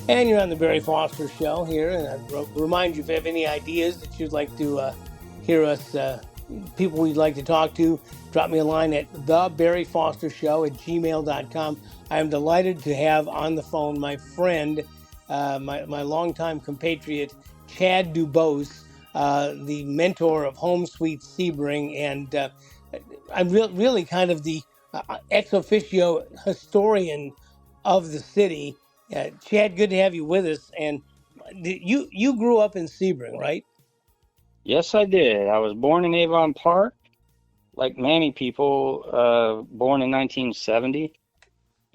And you're on the Barry Foster Show here. And I remind you, if you have any ideas that you'd like to hear us, people you'd like to talk to, drop me a line at thebarryfostershow@gmail.com. I am delighted to have on the phone my friend, my longtime compatriot, Chad DuBose, the mentor of Home Sweet Sebring. And I'm really kind of the ex officio historian of the city. Chad, good to have you with us. And you grew up in Sebring, right? Yes, I did. I was born in Avon Park, like many people, born in 1970.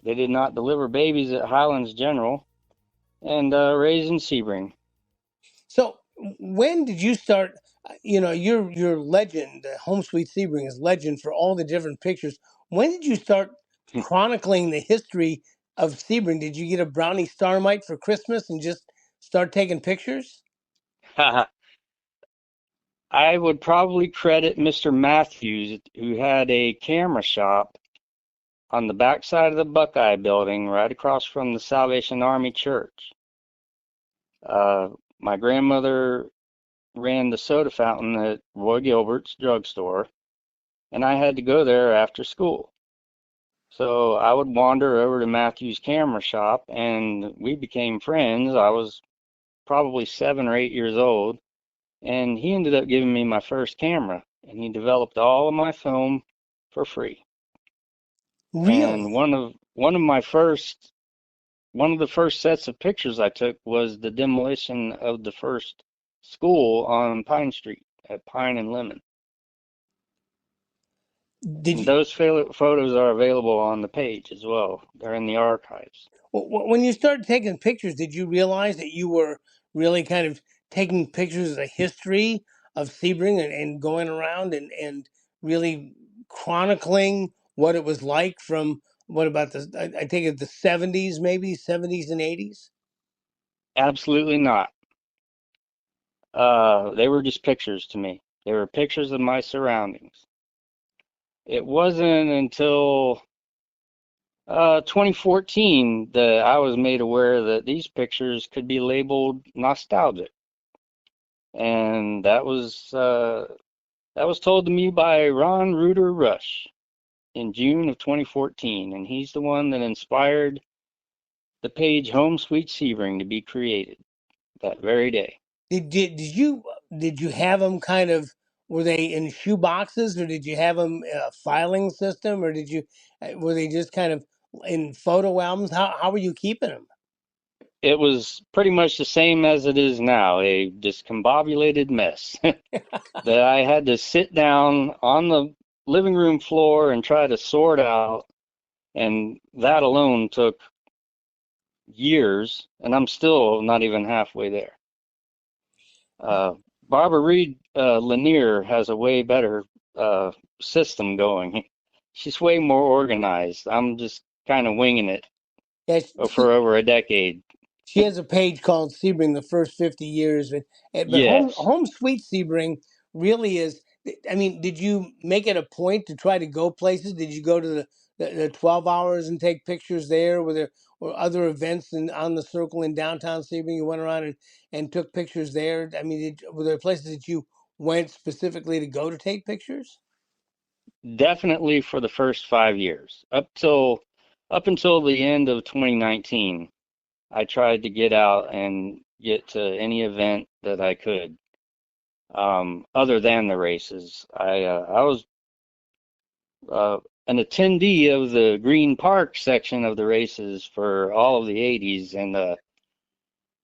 They did not deliver babies at Highlands General, and raised in Sebring. So when did you start? Your legend, Home Sweet Sebring, is legend for all the different pictures. When did you start chronicling the history of Sebring? Did you get a brownie starmite for Christmas and just start taking pictures? I would probably credit Mr. Matthews, who had a camera shop on the backside of the Buckeye Building, right across from the Salvation Army Church. My grandmother ran the soda fountain at Roy Gilbert's drugstore, and I had to go there after school. So I would wander over to Matthew's camera shop, and we became friends. I was probably 7 or 8 years old, and he ended up giving me my first camera, and he developed all of my film for free. And Really? one of the first sets of pictures I took was the demolition of the first school on Pine Street at Pine and Lemon. Did And you? those photos are available on the page as well. They're in the archives. When you started taking pictures, did you realize that you were really kind of taking pictures of the history of Sebring and going around and really chronicling what it was like from what about I take it the 70s, maybe 70s and 80s? Absolutely not. They were just pictures to me. They were pictures of my surroundings. It wasn't until 2014 that I was made aware that these pictures could be labeled nostalgic, and that was told to me by Ron Reuter Rush in June of 2014, and he's the one that inspired the page Home Sweet Sebring to be created that very day. Did you have them kind of, were they in shoe boxes, or did you have them in a filing system, or did you were they just kind of in photo albums? How were you keeping them? It was pretty much the same as it is now, a discombobulated mess that I had to sit down on the living room floor and try to sort out, and that alone took years, and I'm still not even halfway there. Uh, Barbara Reed Lanier has a way better uh, system going. She's way more organized. I'm just kind of winging it Yes, for over a decade. she has a page called Sebring: The First 50 Years, but Yes, Home Sweet Sebring really is. I mean, did you make it a point to try to go places? Did you go to the 12 hours and take pictures there? Were there or other events on the circle in downtown Sebring? You went around and took pictures there. I mean, were there places that you went specifically to go to take pictures? definitely for the first 5 years. Up until the end of 2019, I tried to get out and get to any event that I could, other than the races. I was uh, an attendee of the Green Park section of the races for all of the 80s, and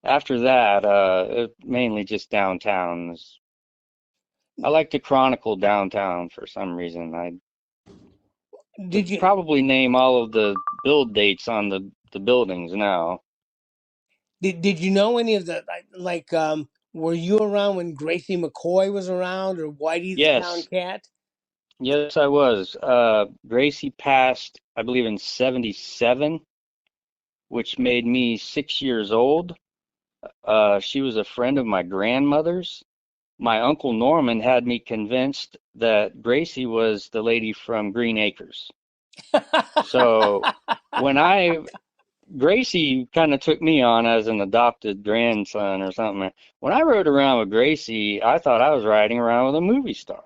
after that, mainly just downtown. I like to chronicle downtown for some reason. I Did could you probably name all of the build dates on the buildings now. did you know any of the were you around when Gracie McCoy was around, or Whitey the Town Yes, Cat? yes, I was. Gracie passed, I believe, in '77, which made me 6 years old. She was a friend of my grandmother's. My Uncle Norman had me convinced that Gracie was the lady from Green Acres. So when I Gracie kind of took me on as an adopted grandson or something. When I rode around with Gracie, I thought I was riding around with a movie star.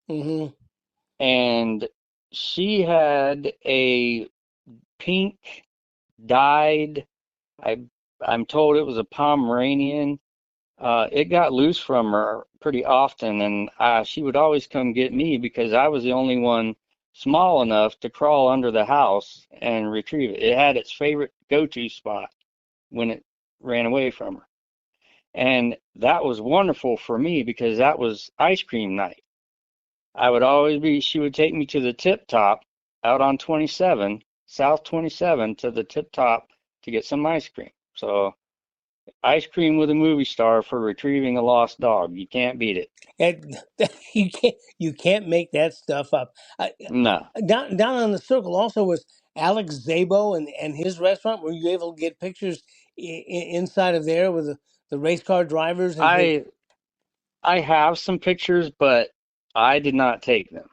Hmm. And she had a pink dyed, I I'm told it was a Pomeranian. It got loose from her pretty often, and she would always come get me because I was the only one small enough to crawl under the house and retrieve it. It had its favorite go-to spot when it ran away from her. And that was wonderful for me because that was ice cream night. She would take me to the tip top out on 27, South 27 to the tip top to get some ice cream. So ice cream with a movie star for retrieving a lost dog. You can't beat it. And you can't make that stuff up. No. Down on the circle also was Alex Zabo and his restaurant. Were you able to get pictures inside of there with the race car drivers and things? I I have some pictures, but I did not take them.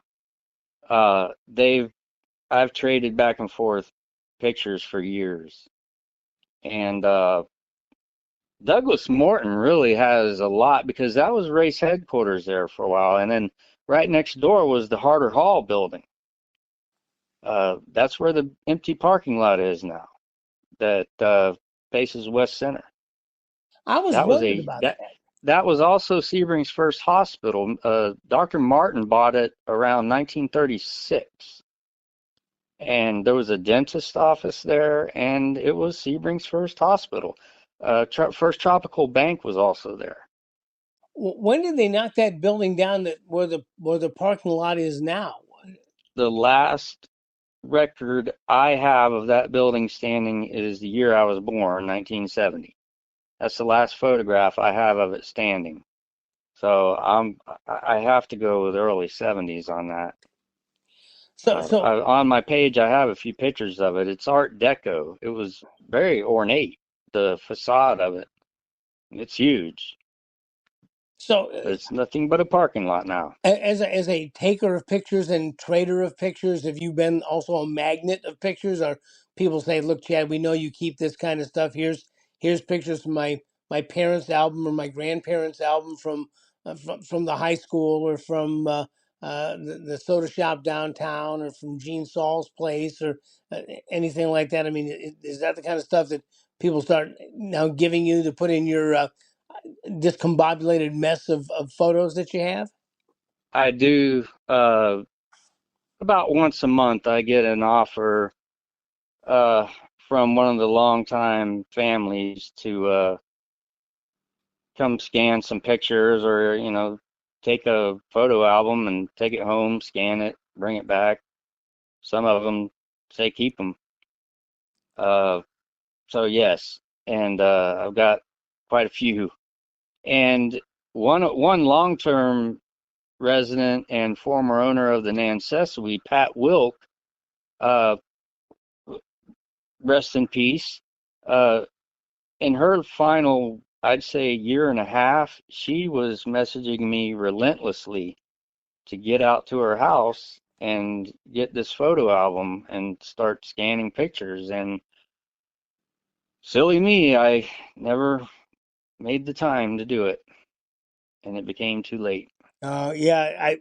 They've I've traded back and forth pictures for years. And Douglas Morton really has a lot because that was race headquarters there for a while. And then right next door was the Harder Hall building. That's where the empty parking lot is now that faces West Center. I was That was wondering a about that that. that was also Sebring's first hospital. Dr. Martin bought it around 1936, and there was a dentist office there, and it was Sebring's first hospital. First Tropical Bank was also there. When did they knock that building down that where the parking lot is now? The last record I have of that building standing is the year I was born, 1970. That's the last photograph I have of it standing. So I have to go with early 70s on that. So On my page, I have a few pictures of it. It's Art Deco. It was very ornate, the facade of it. It's huge, so but it's nothing but a parking lot now. as a taker of pictures and trader of pictures, have you been also a magnet of pictures? Or people say, "Look, Chad, we know you keep this kind of stuff. Here's pictures from my parents' album or my grandparents' album from the high school or from the soda shop downtown or from Gene Saul's place or anything like that." I mean, is that the kind of stuff that people start now giving you to put in your discombobulated mess of photos that you have? I do about once a month. I get an offer uh, from one of the longtime families to come scan some pictures or take a photo album and take it home, scan it, bring it back. Some of them say keep them. Uh, so yes, and I've got quite a few. And one long-term resident and former owner of the Nancessory, Pat Wilk, uh, rest in peace. Uh, in her final, I'd say, year and a half, she was messaging me relentlessly to get out to her house and get this photo album and start scanning pictures. And silly me, I never made the time to do it, and it became too late. Yeah,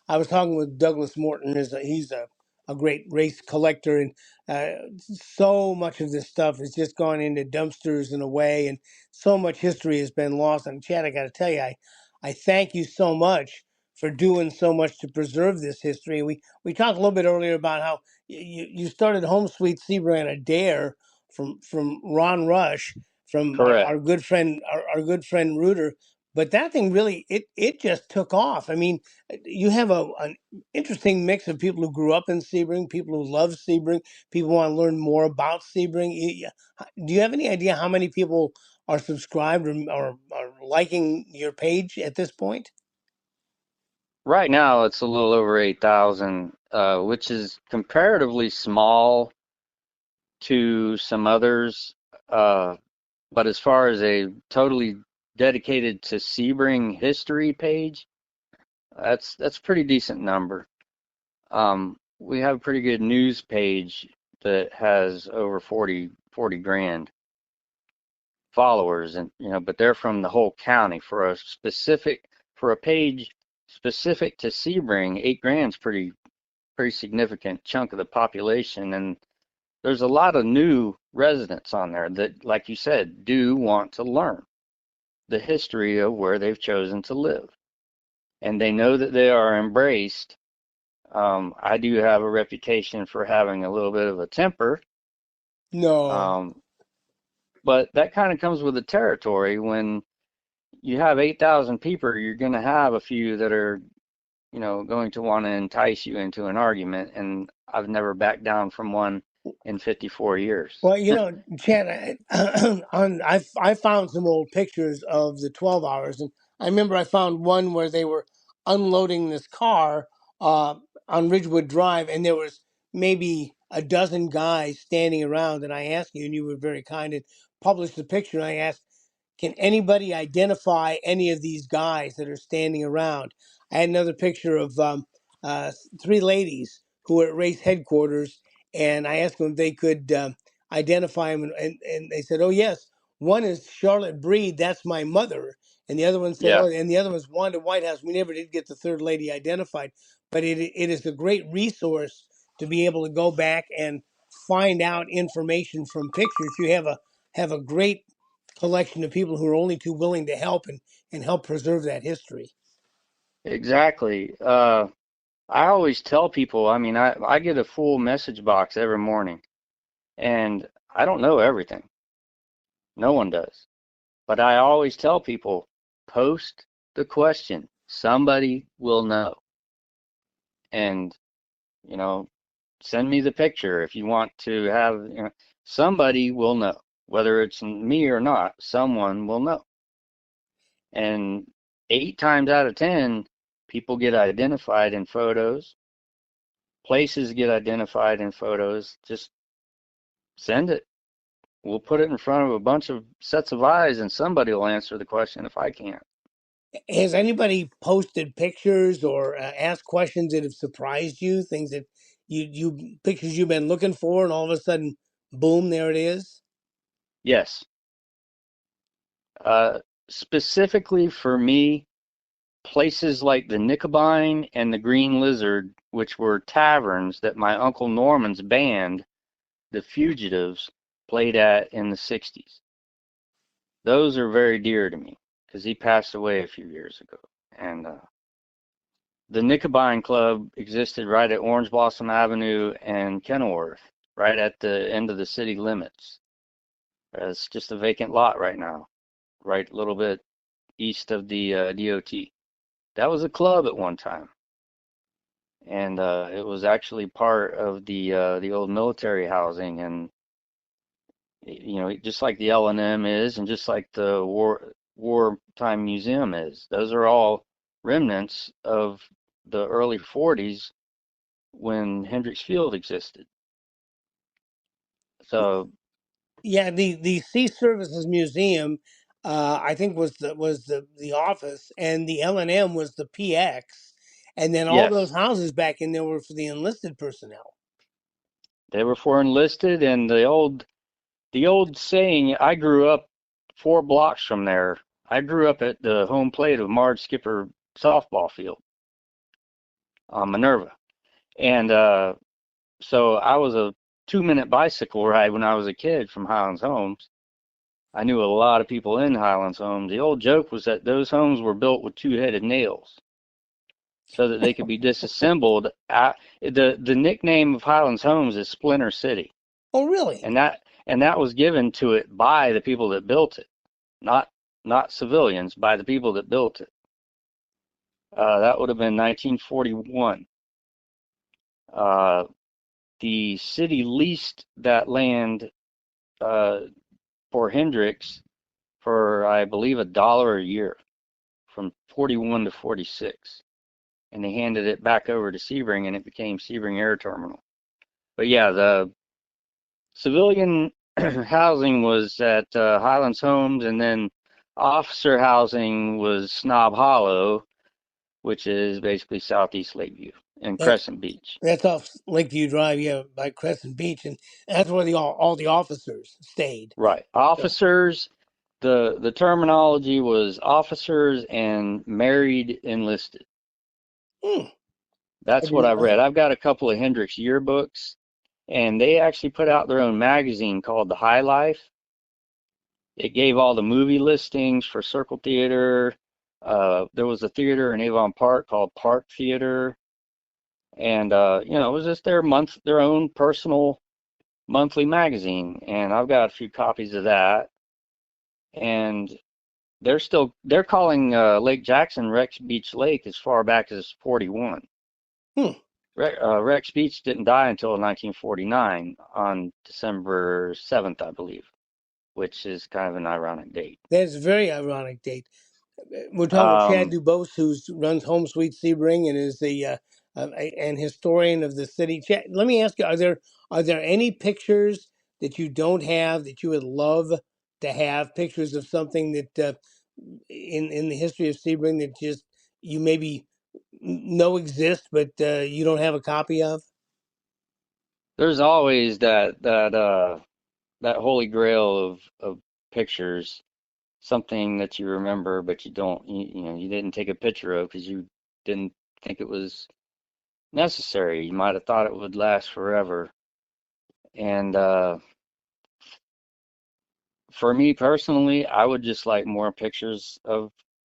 I was talking with Douglas Morton. He's a great race collector, and so much of this stuff has just gone into dumpsters in a way, and so much history has been lost. And Chad, I got to tell you, I thank you so much for doing so much to preserve this history. We talked a little bit earlier about how you started Home Sweet Zebra on a dare from Ron Rush, from Correct. our good friend our good friend Reuter, but that thing really it just took off. I mean, you have an interesting mix of people who grew up in Sebring, people who love Sebring, people who want to learn more about Sebring. Do you have any idea how many people are subscribed or liking your page at this point? Right now, it's a little over 8,000, which is comparatively small to some others. Uh, but as far as a totally dedicated to Sebring history page, that's a pretty decent number. We have a pretty good news page that has over 40 grand followers, and but they're from the whole county. For a page specific to Sebring, 8 grand's pretty significant chunk of the population, and there's a lot of new residents on there that, like you said, do want to learn the history of where they've chosen to live, and they know that they are embraced. I do have a reputation for having a little bit of a temper, No. um, but that kind of comes with the territory. When you have 8,000 people, you're going to have a few that are, going to want to entice you into an argument, and I've never backed down from one in 54 years. Well, Chad, I found some old pictures of the 12 hours, and I remember I found one where they were unloading this car uh, on Ridgewood Drive, and there was maybe a dozen guys standing around. And I asked you, and you were very kind and published the picture. And I asked, can anybody identify any of these guys that are standing around? I had another picture of three ladies who were at race headquarters, and I asked them if they could identify them, and they said, "Oh yes, one is Charlotte Breed. That's my mother." And the other one said, Yeah, "Oh," and the other one's Wanda Whitehouse. We never did get the third lady identified, but it is a great resource to be able to go back and find out information from pictures. You have a great collection of people who are only too willing to help and help preserve that history. exactly. I always tell people, I mean, I get a full message box every morning, and I don't know everything. No one does. But I always tell people, post the question. Somebody will know. And, you know, send me the picture if you want to have, somebody will know. Whether it's me or not, someone will know. And 8 times out of 10, people get identified in photos. Places get identified in photos. Just send it. We'll put it in front of a bunch of sets of eyes, and somebody will answer the question if I can't. Has anybody posted pictures or asked questions that have surprised you? Things that you pictures you've been looking for, and all of a sudden, boom, there it is. Yes. Uh, Specifically for me, places like the Nicobine and the Green Lizard, which were taverns that my Uncle Norman's band, the Fugitives, played at in the 60s. Those are very dear to me because he passed away a few years ago. And the Nicobine Club existed right at Orange Blossom Avenue and Kenilworth, right at the end of the city limits. It's just a vacant lot right now, right a little bit east of the DOT. That was a club at one time, and it was actually part of the old military housing, and just like the L&M is, and just like the wartime museum is. Those are all remnants of the early 40s when Hendricks Field existed. So Yeah, the Sea Services Museum, I think was the office, and the L&M was the PX, and then all those yes, houses back in there were for the enlisted personnel. they were for enlisted, and the old saying. I grew up 4 blocks from there. I grew up at the home plate of Marge Skipper softball field on Minerva, and so I was a 2-minute bicycle ride when I was a kid from Highlands Homes. I knew a lot of people in Highlands Homes. The old joke was that those homes were built with two-headed nails so that they could be disassembled. The nickname of Highlands Homes is Splinter City, Oh, really? and that was given to it by the people that built it, not not civilians, by the people that built it. That would have been 1941. Uh, the city leased that land uh, for Hendricks for, I believe, $1 a year from 41 to 46. And they handed it back over to Sebring, and it became Sebring Air Terminal. But yeah, the civilian housing was at Highlands Homes, and then officer housing was Snob Hollow, which is basically southeast Lakeview. in That Crescent Beach. that's off Lakeview Drive, yeah, by Crescent Beach, and that's where the all the officers stayed. Right. So, Officers, the terminology was officers and married enlisted. hmm, I That's what didn't I know read. that. I've got a couple of Hendrix yearbooks, and they actually put out their own magazine called The High Life. It gave all the movie listings for Circle Theater. There was a theater in Avon Park called Park Theater, and it was just their own personal monthly magazine. And I've got a few copies of that. And they're calling Lake Jackson Rex Beach Lake as far back as 41. Hmm, Rex Beach didn't die until 1949 on December 7th, I believe, which is kind of an ironic date. that's a very ironic date. We're talking with Chad Um, DuBose, who runs Home Sweet Sebring and is the an historian of the city. Chad, let me ask you: are there any pictures that you don't have that you would love to have? Pictures of something that in the history of Sebring that just you maybe know exist, but you don't have a copy of? there's always that holy grail of pictures, something that you remember, but you didn't take a picture of because you didn't think it was necessary. You might have thought it would last forever. And for me personally, I would just like more pictures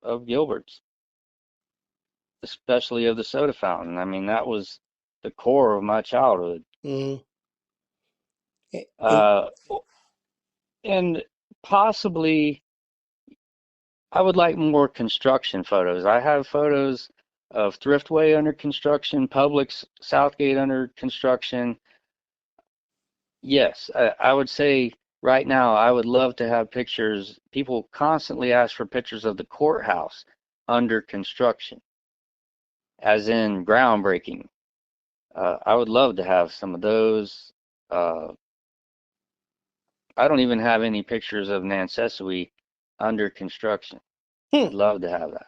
of Gilbert's, especially of the soda fountain. I mean, that was the core of my childhood. Mm. And Uh, and possibly, I would like more construction photos. I have photos of Thriftway under construction, Publix Southgate under construction. Yes, I would say right now I would love to have pictures. People constantly ask for pictures of the courthouse under construction, as in groundbreaking. I would love to have some of those. Uh, I don't even have any pictures of Nansesui under construction. hmm, I'd love to have that.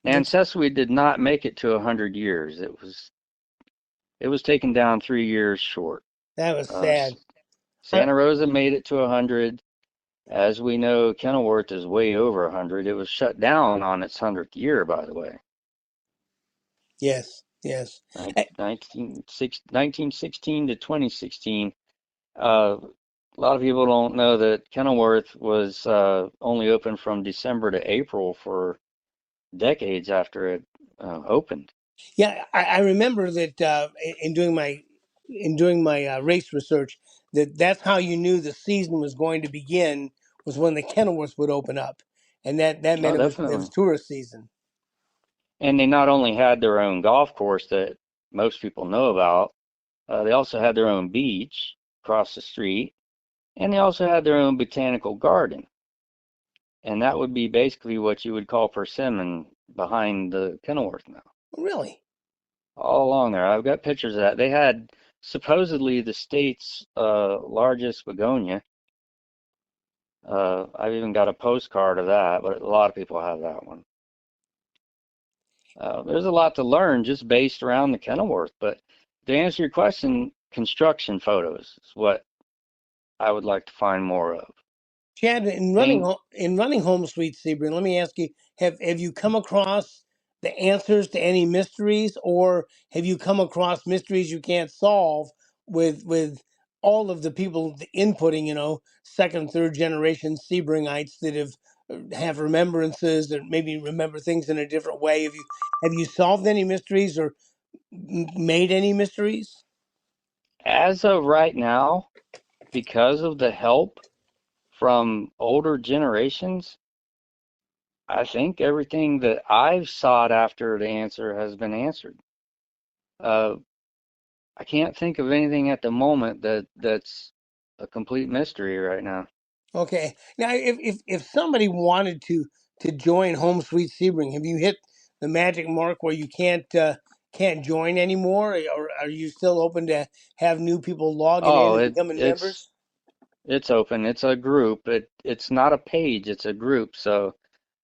that's Nansesui did not make it to 100 years. It was taken down 3 years short. that was Uh, sad. I, Santa Rosa made it to 100. As we know, Kenilworth is way over 100. It was shut down on its 100th year, by the way, yes, yes. Nin- I, 1916 to 2016. A lot of people don't know that Kenilworth was only open from December to April for decades after it opened. Yeah, I remember that in doing my race research, that's how you knew the season was going to begin was when the Kenilworth would open up, and that meant Oh, it was definitely. tourist season. And they not only had their own golf course that most people know about, they also had their own beach across the street, and they also had their own botanical garden. And that would be basically what you would call persimmon behind the Kenilworth now. Really? All along there. I've got pictures of that. They had supposedly the state's largest begonia. I've even got a postcard of that, but a lot of people have that one. There's a lot to learn just based around the Kenilworth. But to answer your question, construction photos is what I would like to find more of. Chad, Thing, in running Home Sweet Sebring, let me ask you: have you come across the answers to any mysteries, or have you come across mysteries you can't solve with all of the people inputting? Second, third generation Sebringites that have remembrances or maybe remember things in a different way. Have you solved any mysteries or made any mysteries? as of right now, because of the help from older generations, I think everything that I've sought after to answer has been answered. Uh, I can't think of anything at the moment that's a complete mystery right now. Okay. Now, if somebody wanted to join Home Sweet Sebring, have you hit the magic mark where you can't join anymore, or are you still open to have new people logging in Oh, and it becoming it's members? it's open. It's a group. It's not a page. It's a group. So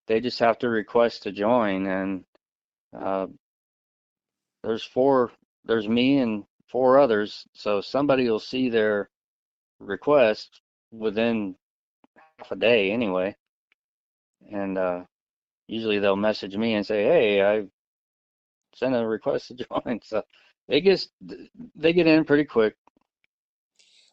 they just have to request to join, and uh, there's there's me and four others, so somebody will see their request within half a day anyway, and usually they'll message me and say, "Hey, I sent a request to join." So they get they get in pretty quick.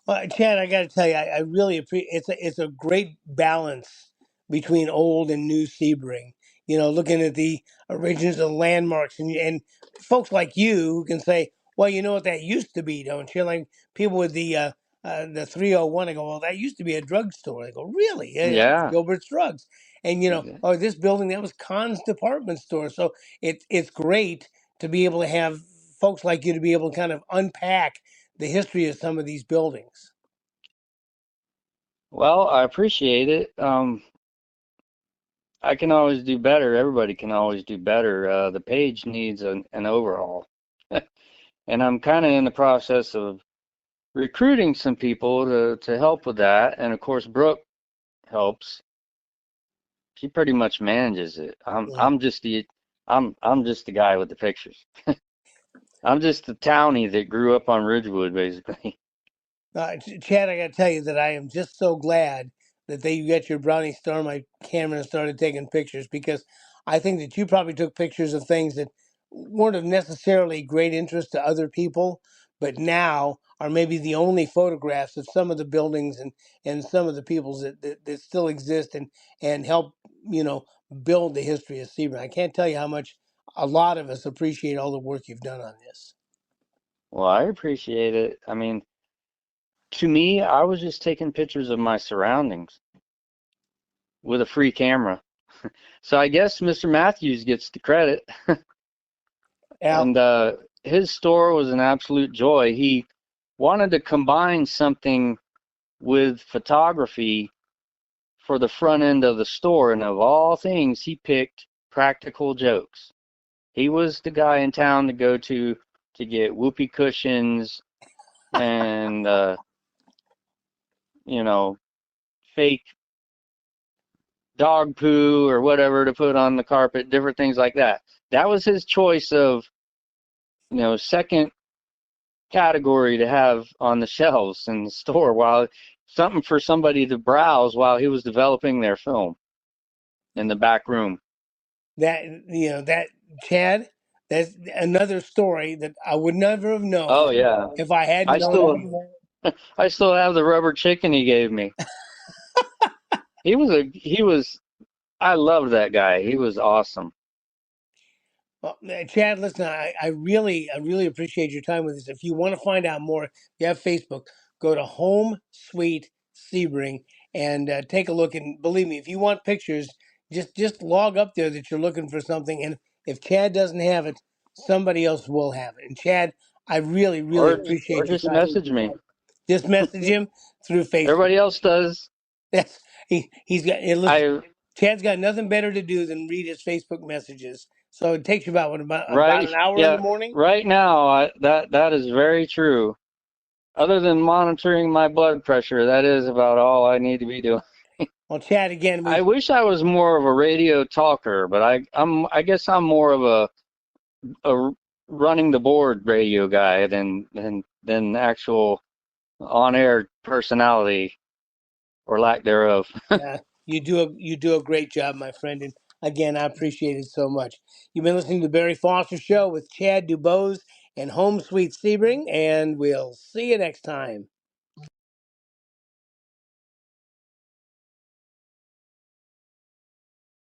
Well, Chad, I got to tell you, I really appreciate it's a great balance between old and new Sebring. You know, looking at the origins of landmarks, and folks like you who can say, "Well, you know what that used to be, don't you?" Like people with the 301, I go, "Well, that used to be a drugstore." They go, "Really? Yeah, that was Yeah, Gilbert's Drugs." And exa- oh, this building that was Kahn's department store. So it's great to be able to have folks like you to be able to kind of unpack the history of some of these buildings. well, I appreciate it. I can always do better. Everybody can always do better. The page needs an overhaul. And I'm kind of in the process of recruiting some people to help with that. And of course, Brooke helps. She pretty much manages it. Yeah. I'm just the guy with the pictures. I'm just the townie that grew up on Ridgewood, basically. Chad, I got to tell you that I am just so glad that you got your brownie star on my camera and started taking pictures, because I think that you probably took pictures of things that weren't of necessarily great interest to other people, but now are maybe the only photographs of some of the buildings and some of the peoples that still exist and help, you know, build the history of Sebring. I can't tell you how much a lot of us appreciate all the work you've done on this. Well, I appreciate it. I mean, to me, I was just taking pictures of my surroundings with a free camera. So I guess Mr. Matthews gets the credit. Al, And his store was an absolute joy. He wanted to combine something with photography for the front end of the store, and of all things, he picked practical jokes. He was the guy in town to go to get whoopee cushions and you know, fake dog poo or whatever to put on the carpet, different things like that. That was his choice of, second category to have on the shelves in the store, while something for somebody to browse while he was developing their film in the back room. that that Chad, that's another story that I would never have Oh known yeah. if I hadn't I known still you. I still have the rubber chicken he gave me. He was I loved that guy. He was awesome. Well, Chad, listen, I really appreciate your time with us. If you want to find out more, if you have Facebook, go to Home Sweet Sebring and take a look. And believe me, if you want pictures, just log up there that you're looking for something. And if Chad doesn't have it, somebody else will have it. And Chad, I really Or appreciate your just time. message me. Just message him through Facebook. Everybody else does. That's he's got. Listen, I Chad's got nothing better to do than read his Facebook messages. So it takes you about right an hour in the yeah, morning. right now that is very true. Other than monitoring my blood pressure, that is about all I need to be doing. Well, Chad, again, I we wish I was more of a radio talker, but I guess I'm more of a running the board radio guy than actual on air personality or lack thereof. you do a great job, my friend. And again, I appreciate it so much. You've been listening to the Barry Foster Show with Chad DuBose and Home Sweet Sebring, and we'll see you next time.